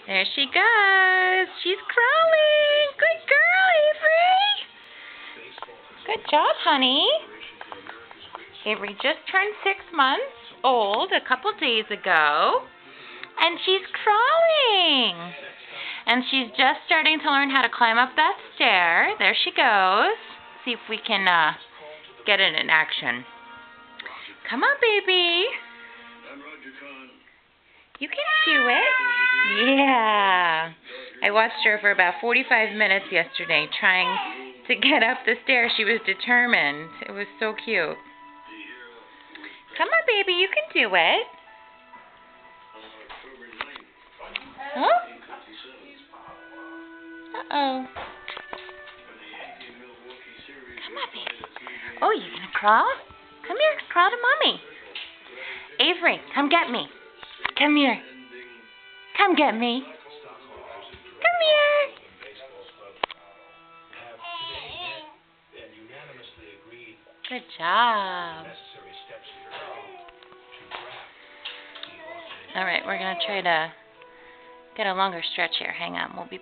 There she goes. She's crawling. Good girl, Avery. Good job, honey. Avery just turned 6 months old a couple days ago. And she's crawling. And she's just starting to learn how to climb up that stair. There she goes. See if we can get it in action. Come on, baby. You can do it. Yeah. I watched her for about 45 minutes yesterday trying to get up the stairs. She was determined. It was so cute. Come on, baby. You can do it. Huh? Uh-oh. Come on, baby. Oh, you gonna crawl? Come here. Crawl to Mommy. Avery, come get me. Come here. Come get me. Come here. Good job. All right, we're going to try to get a longer stretch here. Hang on. We'll be back.